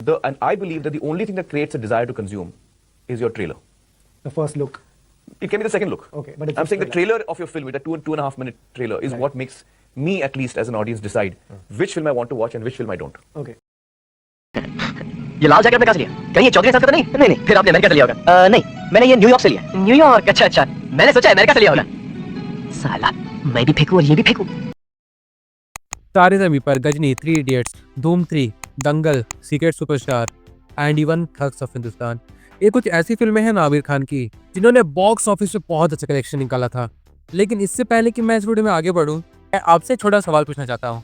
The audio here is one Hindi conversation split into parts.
And I believe that the only thing that creates a desire to consume is your trailer. The first look. It can be the second look. Okay, but it's I'm a saying the trailer. trailer of your film, with a 2.5 minute trailer, is Right. what makes me, at least as an audience, decide which film I want to watch and which film I don't. Okay. ये लाल जैकेट में कहाँ से लिया? कहीं ये चौधरी साहब का तो नहीं? नहीं नहीं, फिर आपने अमेरिका से लिया होगा। नहीं, मैंने ये न्यूयॉर्क से लिया। न्यूयॉर्क, अच्छा अच्छा। मैंने सोचा अमेरिका से लिया होगा। साला, मैं भी फेंकूं और ये भी फेंकूं। तारे ज़मीं पर, Ghazni, 3 Idiots, Dhoom 3, Dangal, Secret Superstar and even Thugs of Hindustan, ये कुछ ऐसी फिल्में हैं ना आमिर खान की जिन्होंने बॉक्स ऑफिस में बहुत अच्छा कलेक्शन निकाला था। लेकिन इससे पहले कि मैं इस वीडियो में आगे बढ़ूं, मैं आपसे छोटा सवाल पूछना चाहता हूं।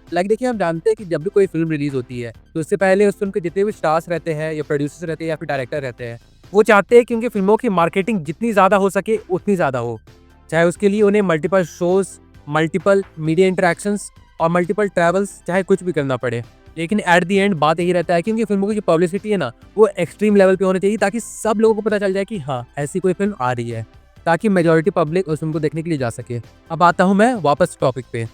देखिए, हम जानते हैं कि जब भी कोई फिल्म रिलीज होती है तो उससे पहले उस फिल्म के जितने भी स्टार्स रहते हैं या प्रोड्यूसर्स रहते हैं या फिर डायरेक्टर रहते हैं, वो चाहते हैं कि उनकी फिल्मों की मार्केटिंग जितनी ज़्यादा हो सके उतनी ज़्यादा हो, चाहे उसके लिए उन्हें multiple shows, multiple media interactions और मल्टीपल ट्रैवल्स, चाहे कुछ भी करना पड़े। लेकिन एट दी एंड बात यही रहता है कि उनकी फिल्मों की जो पब्लिसिटी है ना, वो एक्सट्रीम लेवल पे होनी चाहिए ताकि सब लोगों को पता चल जाए कि हाँ, ऐसी कोई फिल्म आ रही है, ताकि मेजॉरिटी पब्लिक उस फिल्म को देखने के लिए जा सके। अब आता हूँ मैं वापस टॉपिक पे।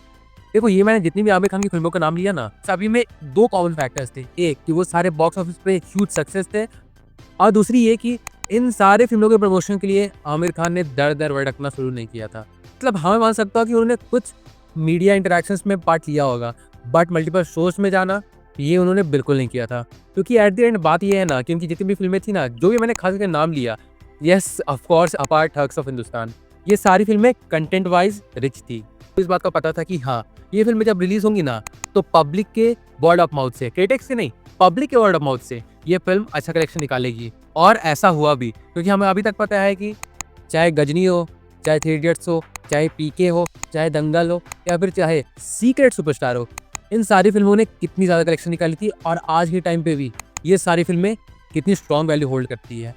देखो, ये मैंने जितनी भी आमिर खान की फिल्मों का नाम लिया ना, सभी में 2 कॉमन फैक्टर्स थे। एक कि वो सारे बॉक्स ऑफिस पे ह्यूज सक्सेस थे, और दूसरी ये कि इन सारे फिल्मों के प्रमोशन के लिए आमिर खान ने दर दर भटकना शुरू नहीं किया था। मतलब हमें मान सकता हूँ कि उन्होंने कुछ मीडिया इंटरेक्शंस में पार्ट लिया होगा, बट मल्टीपल शोज में जाना ये उन्होंने बिल्कुल नहीं किया था। क्योंकि एट द एंड बात ये है ना कि उनकी जितनी भी फिल्में थी ना, जो भी मैंने खास करके नाम लिया, yes of course apart thugs of Hindustan, ये सारी फिल्में कंटेंट वाइज रिच थी। इस बात का पता था कि हाँ, ये फिल्में जब रिलीज होंगी ना तो पब्लिक के वर्ड ऑफ माउथ से, क्रिटिक्स से नहीं, पब्लिक के वर्ड ऑफ माउथ से ये फिल्म अच्छा कलेक्शन निकालेगी। और ऐसा हुआ भी, क्योंकि हमें अभी तक पता है कि चाहे गजनी हो, चाहे 3 इडियट्स हो, चाहे पीके हो, चाहे दंगल हो, या फिर चाहे सीक्रेट सुपरस्टार हो, इन सारी फिल्मों ने कितनी ज़्यादा कलेक्शन निकाली थी, और आज के टाइम पे भी ये सारी फिल्में कितनी स्ट्रॉन्ग वैल्यू होल्ड करती है।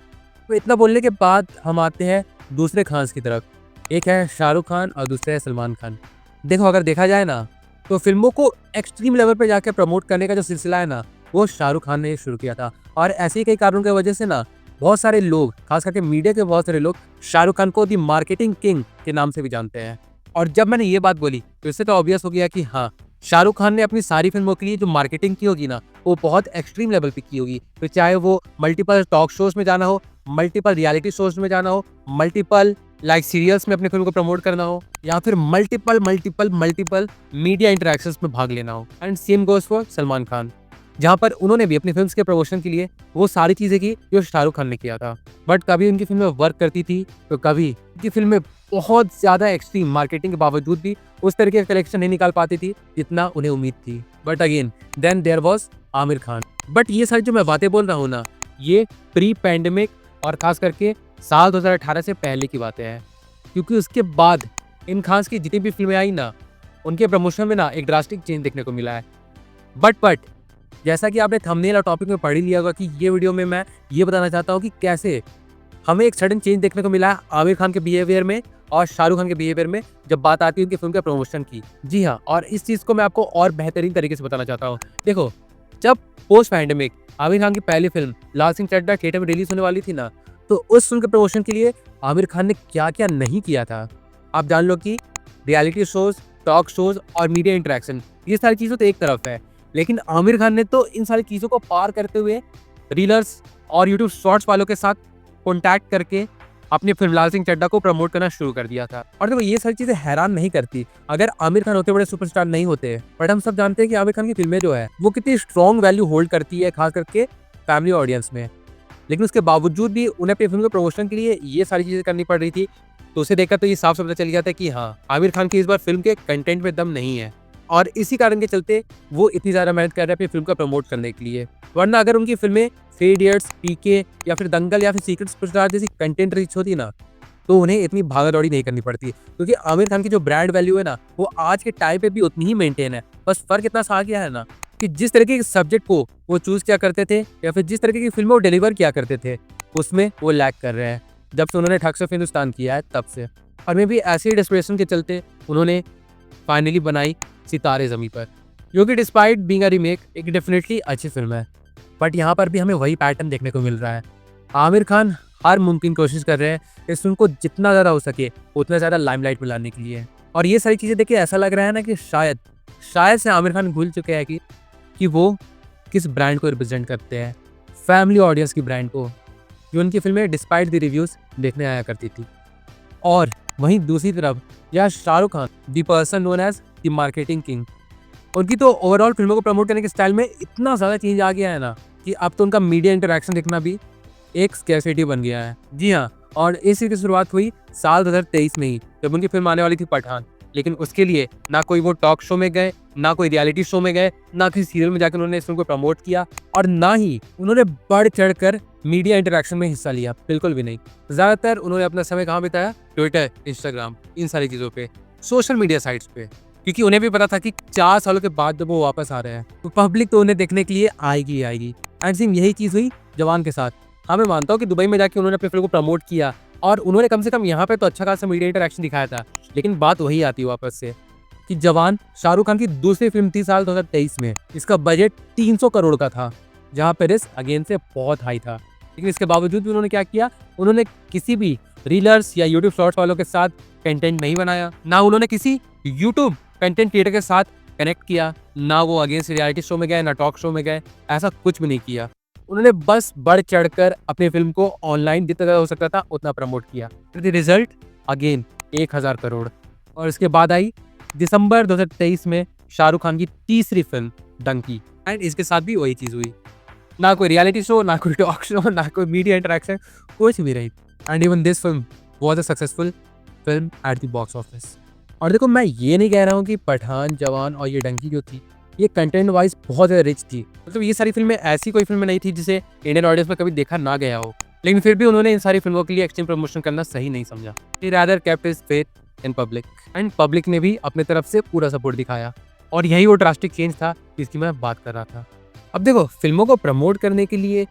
तो इतना बोलने के बाद हम आते हैं दूसरे खान्स की तरफ। एक है शाहरुख खान और दूसरे है सलमान खान। देखो, अगर देखा जाए ना तो फिल्मों को एक्सट्रीम लेवल पर जाकर प्रमोट करने का जो सिलसिला है ना, वो शाहरुख खान ने शुरू किया था। और ऐसे ही कई कारणों की वजह से ना बहुत सारे लोग, खास करके मीडिया के बहुत सारे लोग, शाहरुख खान को दी मार्केटिंग किंग के नाम से भी जानते हैं। और जब मैंने ये बात बोली तो इससे तो ऑब्वियस हो गया कि हाँ, शाहरुख खान ने अपनी सारी फिल्मों के लिए जो मार्केटिंग की होगी ना, वो बहुत एक्सट्रीम लेवल पे की होगी। तो चाहे वो मल्टीपल टॉक शोज में जाना हो, मल्टीपल रियलिटी शोज में जाना हो, मल्टीपल सीरियल्स में अपनी फिल्म को प्रमोट करना हो, या फिर मल्टीपल मीडिया इंटरेक्शंस में भाग लेना हो। And same goes for Salman Khan, जहाँ पर उन्होंने भी अपनी फिल्म्स के प्रमोशन के लिए वो सारी चीज़ें की जो शाहरुख खान ने किया था। बट कभी उनकी फिल्में वर्क करती थी तो कभी उनकी फिल्में बहुत ज़्यादा एक्सट्रीम मार्केटिंग के बावजूद भी उस तरीके का कलेक्शन नहीं निकाल पाती थी जितना उन्हें उम्मीद थी। But again then there was Aamir Khan. But ये सारी जो मैं बातें बोल रहा हूँ ना, ये प्री पैंडेमिक और खास करके साल 2018 से पहले की बातें हैं, क्योंकि उसके बाद इन खान्स की जितनी भी फिल्में आई ना, उनके प्रमोशन में ना एक ड्रास्टिक चेंज देखने को मिला है। बट जैसा कि आपने थंबनेल और टॉपिक में पढ़ ही लिया होगा कि ये वीडियो में मैं ये बताना चाहता हूँ कि कैसे हमें एक सडन चेंज देखने को मिला है आमिर खान के बिहेवियर में और शाहरुख खान के बिहेवियर में जब बात आती है उनकी फिल्म के प्रमोशन की। जी हाँ, और इस चीज़ को मैं आपको और बेहतरीन तरीके से बताना चाहता हूँ। देखो, जब पोस्ट पैंडेमिक आमिर खान की पहली फिल्म लाल सिंह चड्ढा थिएटर में रिलीज होने वाली थी ना, तो उस फिल्म के प्रमोशन के लिए आमिर खान ने क्या क्या नहीं किया था। आप जान लो कि रियलिटी शोज, टॉक शोज और मीडिया इंटरेक्शन, ये सारी चीज़ें तो एक तरफ है, लेकिन आमिर खान ने तो इन सारी चीज़ों को पार करते हुए रीलर्स और यूट्यूब शॉर्ट्स वालों के साथ कॉन्टैक्ट करके अपनी फिल्म लाल सिंह चड्ढा को प्रमोट करना शुरू कर दिया था। और देखो, ये सारी चीज़ें हैरान नहीं करती अगर आमिर खान होते बड़े सुपरस्टार नहीं होते। बट हम सब जानते हैं कि आमिर खान की फिल्में जो है वो कितनी स्ट्रॉन्ग वैल्यू होल्ड करती है, खास करके फैमिली ऑडियंस में। लेकिन उसके बावजूद भी उन्हें अपनी फिल्म के प्रमोशन के लिए ये सारी चीज़ें करनी पड़ रही थी। तो उसे देखकर तो ये साफ साफ पता चल जाता है कि हाँ, आमिर खान की इस बार फिल्म के कंटेंट में दम नहीं है, और इसी कारण के चलते वो इतनी ज़्यादा मेहनत कर रहे हैं अपनी फिल्म का प्रमोट करने के लिए। वरना अगर उनकी फिल्में 3 इडियट्स, पीके या फिर दंगल या फिर सीक्रेट सुपरस्टार जैसी कंटेंट रिच होती ना, तो उन्हें इतनी भागा दौड़ी नहीं करनी पड़ती। क्योंकि आमिर खान की जो ब्रांड वैल्यू है ना, वो आज के टाइम पे भी उतनी ही मेंटेन है। बस फर्क इतना सा गया है ना कि जिस तरीके के सब्जेक्ट को वो चूज किया करते थे या फिर जिस तरीके की फिल्में वो डिलीवर किया करते थे, उसमें वो लैग कर रहे हैं जब से उन्होंने थग्स ऑफ हिंदुस्तान किया है तब से। और मे भी ऐसे ही डेस्परेशन के चलते उन्होंने फाइनली बनाई सितारे ज़मीं पर, जो कि डिस्पाइट बीइंग अ रीमेक एक डेफिनेटली अच्छी फिल्म है। बट यहाँ पर भी हमें वही पैटर्न देखने को मिल रहा है। आमिर खान हर मुमकिन कोशिश कर रहे हैं इस फिल्म को जितना ज़्यादा हो सके उतना ज़्यादा लाइमलाइट में लाने के लिए। और ये सारी चीज़ें देखिए ऐसा लग रहा है ना कि शायद से आमिर खान भूल चुके हैं कि वो किस ब्रांड को रिप्रेजेंट करते हैं, फैमिली ऑडियंस की ब्रांड को, जो उनकी फिल्में डिस्पाइट द रिव्यूज़ देखने आया करती थी। और वहीं दूसरी तरफ यह Shahrukh Khan, the person known as the marketing king, उनकी तो ओवरऑल फिल्मों को प्रमोट करने के स्टाइल में इतना ज़्यादा चेंज आ गया है ना कि अब तो उनका मीडिया इंटरेक्शन देखना भी एक स्कैरसिटी बन गया है। जी हाँ, और इस चीज़ की शुरुआत हुई साल 2023 में ही, जब उनकी फिल्म आने वाली थी पठान। लेकिन उसके लिए ना कोई वो टॉक शो में गए, ना कोई रियलिटी शो में गए, ना किसी सीरियल में जाकर उन्होंने इस फिल्म को प्रमोट किया, और ना ही उन्होंने बढ़ चढ़कर मीडिया इंटरेक्शन में हिस्सा लिया, बिल्कुल भी नहीं। ज़्यादातर उन्होंने अपना समय कहाँ बिताया? ट्विटर, इंस्टाग्राम, इन सारी चीज़ों पे, सोशल मीडिया साइट्स पे, क्योंकि उन्हें भी पता था कि 4 सालों के बाद जब वो वापस आ रहे हैं तो पब्लिक तो उन्हें देखने के लिए आएगी ही आएगी। एंड सेम यही चीज़ हुई जवान के साथ। हाँ, मैं मानता हूँ कि दुबई में जाके उन्होंने अपनी फिल्म को प्रमोट किया और उन्होंने कम से कम यहाँ पे तो अच्छा खासा मीडिया इंटरेक्शन दिखाया था, लेकिन बात वही आती है वापस से कि जवान शाहरुख खान की दूसरी फिल्म थी साल 2023 में। इसका बजट 300 करोड़ का था, जहाँ पे रिस्क अगेन से बहुत हाई था। लेकिन इसके बावजूद भी उन्होंने क्या किया? उन्होंने किसी भी रीलर्स या यूट्यूब शॉर्ट्स वालों के साथ कंटेंट नहीं बनाया, ना उन्होंने किसी यूट्यूब कंटेंट क्रिएटर के साथ कनेक्ट किया, ना वो अगेंस्ट रियलिटी शो में गए, ना टॉक शो में गए, ऐसा कुछ भी नहीं किया। उन्होंने बस बढ़ चढ़कर अपनी फिल्म को ऑनलाइन जितना ज़्यादा हो सकता था उतना प्रमोट किया। Result again 1000 crore. और इसके बाद आई दिसंबर 2023 में शाहरुख खान की तीसरी फिल्म डंकी, एंड इसके साथ भी वही चीज़ हुई। ना कोई रियलिटी शो, ना कोई टॉक शो, ना कोई मीडिया इंटरेक्शन, कुछ भी नहीं। And even this film was a successful film at the box office. और देखो, मैं ये नहीं कह रहा हूँ कि पठान, जवान और ये डंकी जो थी ये कंटेंट वाइज बहुत ज़्यादा रिच थी। मतलब ये सारी फिल्में ऐसी कोई फिल्में नहीं थी जिसे इंडियन ऑडियंस में कभी देखा ना गया हो, लेकिन फिर भी उन्होंने इन सारी फिल्मों के लिए एक्सट्रीम प्रमोशन करना सही नहीं समझा। He rather kept his faith in public, and public ने भी अपने तरफ से पूरा सपोर्ट दिखाया। और यही वो ड्रास्टिक चेंज था जिसकी मैं बात कर रहा था। अब देखो, फिल्मों को प्रमोट करने के लिए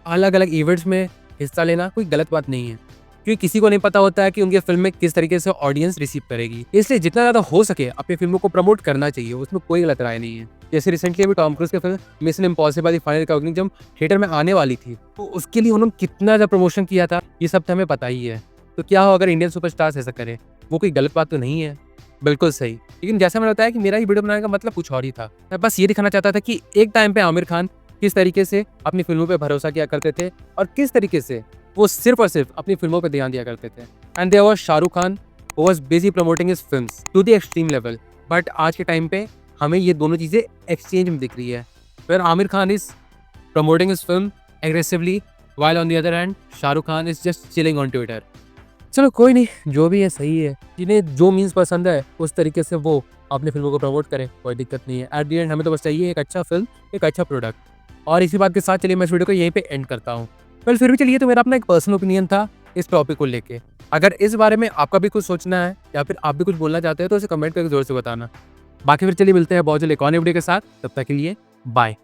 अलग अलग इवेंट्स में हिस्सा लेना कोई गलत बात नहीं है, क्योंकि किसी को नहीं पता होता है कि उनकी फिल्म में किस तरीके से ऑडियंस रिसीव करेगी। इसलिए जितना ज़्यादा हो सके अपनी फिल्मों को प्रमोट करना चाहिए, उसमें कोई गलत राय नहीं है। जैसे रिसेंटली अभी टॉम क्रूज की film mission impossible the final रिकॉग्निंग जब थिएटर में आने वाली थी, तो उसके लिए उन्होंने कितना ज़्यादा प्रमोशन किया था, ये सब तो हमें पता ही है। तो क्या हो अगर इंडियन सुपरस्टार्स ऐसा करें? वो कोई गलत बात तो नहीं है, बिल्कुल सही। लेकिन जैसा मैंने बताया कि मेरा ये वीडियो बनाने का मतलब कुछ और ही था। मैं बस ये दिखाना चाहता था कि एक टाइम पे आमिर खान किस तरीके से अपनी फिल्मों पे भरोसा किया करते थे और किस तरीके से वो सिर्फ और सिर्फ अपनी फिल्मों पे ध्यान दिया करते थे। And there was Shahrukh Khan who was busy promoting his films to the extreme level. But आज के टाइम पे हमें ये दोनों चीज़ें एक्सचेंज में दिख रही है, where Aamir Khan is promoting his film aggressively while on the other hand Shahrukh Khan is just chilling on Twitter. चलो कोई नहीं, जो भी है सही है। जिन्हें जो मीन्स पसंद है उस तरीके से वो अपनी फिल्मों को प्रमोट करें, कोई दिक्कत नहीं है। एट दी एंड हमें तो बस चाहिए एक अच्छा फिल्म, एक अच्छा प्रोडक्ट। और इसी बात के साथ चलिए मैं इस वीडियो को यहीं पे एंड करता हूँ। वेल फिर भी चलिए, तो मेरा अपना एक पर्सनल ओपिनियन था इस टॉपिक को लेके। अगर इस बारे में आपका भी कुछ सोचना है या फिर आप भी कुछ बोलना चाहते हैं तो उसे कमेंट करके जोर से बताना। बाकी फिर चलिए मिलते हैं बहुत जल्द एक और वीडियो के साथ। तब तक के लिए बाय।